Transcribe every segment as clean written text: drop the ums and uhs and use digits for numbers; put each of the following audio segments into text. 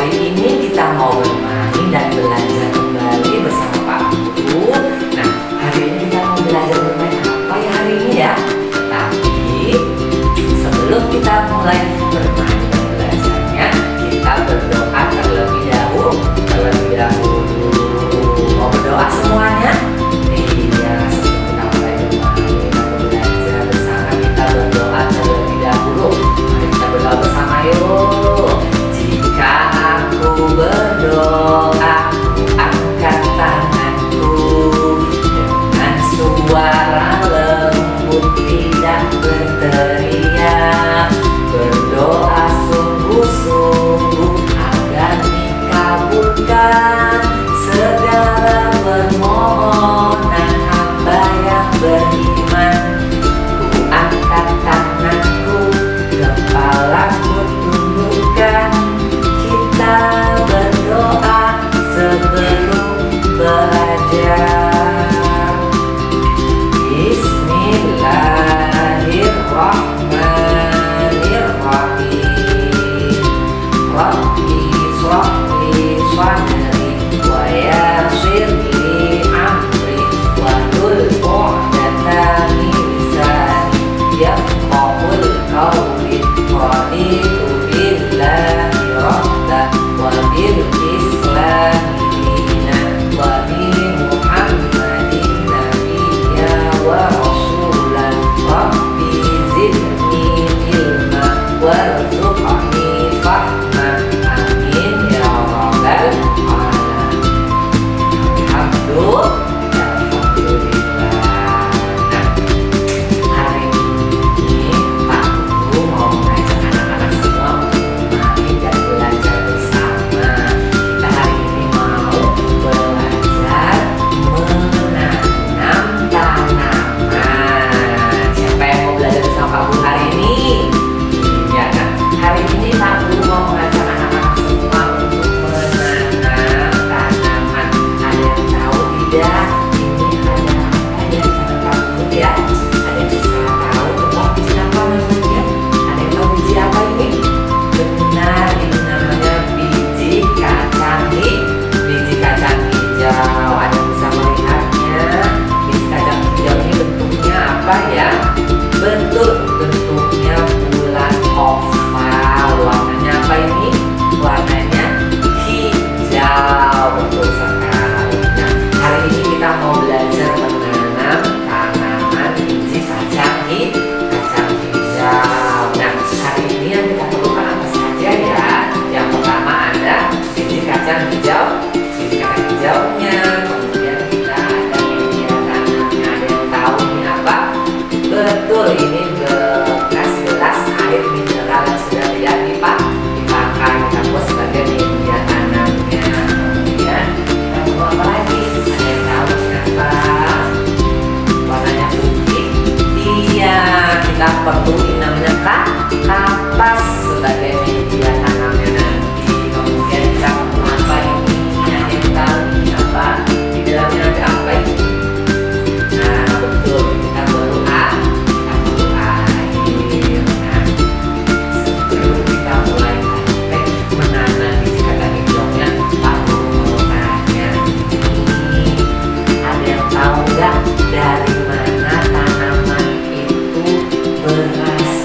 hari ini kita mau bermain dan belajar kembali bersama Pak Guru. Nah, hari ini kita mau belajar bermain apa ya hari ini ya? Tapi sebelum kita mulai bermain dan belajarnya, kita berdoa terlebih dahulu. Mau berdoa semuanya? Iya, sebelum kita mulai bermain atau belajar bersama, kita berdoa terlebih dahulu. Mari kita berdoa bersama yuk. Jika aku berdoa, angkat tanganku dengan suara lembut, tidak berteriak. Berdoa sungguh-sungguh agar dikabulkan segala permohonan hamba yang beriman. Ku angkat tanganku, kepalaku tundukkan. Kita berdoa sebelum belajar. Bismillahirrahmanirrahim. Rabbi shrah li sadri wa yassir li amri wahlul 'uqdatam min lisani yafqahul qawli. Raditu billahi rabban wa bil islami dinan wa bi Muhammadin nabiyya wa rasulan. Rabbi zidni ilma warzuqni fahma. Amin ya rabbal alamin. Alhamdulillah. Nah, hari ini Pak Guru mau mengajak anak-anak semua untuk bermain dan belajar bersama. Kita hari ini mau belajar menanam tanaman. Siapa yang mau belajar bersama Pak Guru hari ini? Ya kan? Hari ini Pak Guru mau mengajak anak-anak semua untuk menanam tanaman. Ada yang tahu tidak? Ini ada apa ya tanam Pak Guru ya? Ada yang bisa tahu tentang biji apa namanya? Ada yang tahu biji apa ini? Benar, ini namanya biji kacang biji kacang hijau. Ada yang bisa melihatnya? Biji kacang hijau ini bentuknya apa ya? Betul, bentuknya bulat oval. Warnanya apa ini? Warnanya hijau. Betul sekali. Nah, hari ini kita mau belajar menanam tanaman biji kacang hijau. Nah, hari ini yang kita perlukan apa saja ya? Yang pertama ada biji kacang hijaunya. Kemudian kita ada media tanamnya. Ada yang tahu ini apa? Betul, ini bekas gelas air mineral yang sudah tidak dipakai. Kita buat sebagai media tanamnya. Kemudian kita perlu apa lagi? Ada yang tahu ini apa? Warnanya putih. Iya, kita perlu ini namanya kapas sebagai media tanamnya nanti. Kemudian kita perlu apa ini? Ada yang tahu ini apa? Di dalamnya ada apa ini? Nah, betul, kita perlu air. Nah, sebelum kita mulai praktek menanam biji kacang hijaunya, Pak Guru mau tanya, ini ada yang tahu nggak dari mana tanaman itu berasal?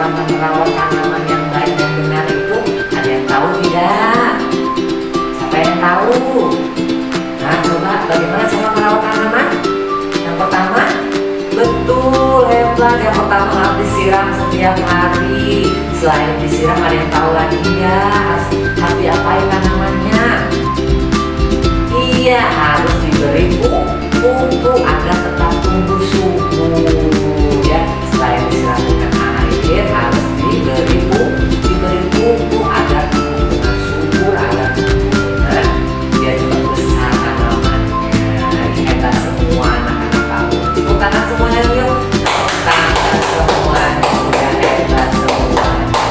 cara merawat tanaman yang baik dan benar itu? Ada yang tahu tidak? Siapa yang tahu? Nah, coba bagaimana cara merawat tanaman? Yang pertama, betul, hebat. Yang pertama harus disiram setiap hari. Selain disiram, ada yang tahu lagi ya? Harus diapain tanamannya? Iya, harus diberi pupuk agar tetap tumbuh subur. Ya, selain disiram dengan air, harus diberi pupuk agar tumbuh dengan subur, agar tumbuh dia cepat besar tanamannya. Hebat semua anak-anak kamu. Tepuk tangan semuanya yuk. Tepuk tangan semuanya, sudah hebat semuanya.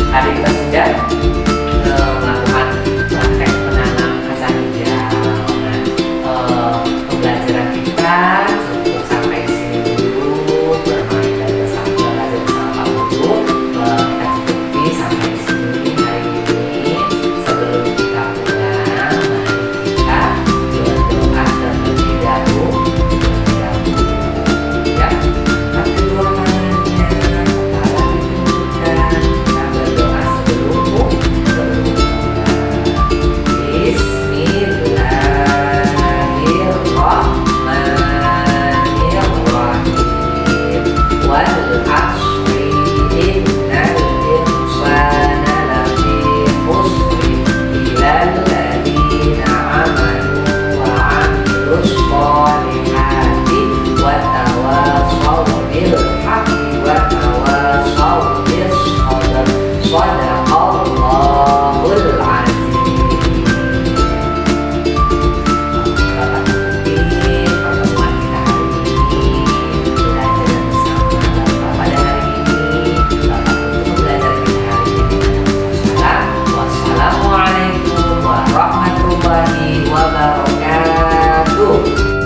Tadi kita sudah melakukan praktek menanam kacang hijau. Pembelajaran kita cukup sampai di sini dulu. Bermain dan belajar bersama Pak Guru. Kita cukupi sampai di sini hari ini. Sebelum kita pulang, mari kita berdoa terlebih dahulu. Ya, angkat kedua tangannya, kepala didudukkan. Kita berdoa sebelum pulang. Bismillahirrahmanirrahim. Wal 'ashri innal insana lafi khusri illal ladzina amanu wa 'amilus sholihati wa tawassaw bil haqqi wa tawassaw bis sabr. Shadaqallahul azim. Bapak ikuti pertemuan kita hari ini, belajar bersama Bapak pada hari ini. Bapak untuk belajar kita hari ini. Wassalamualaikum warahmatullahi wabarakatuh.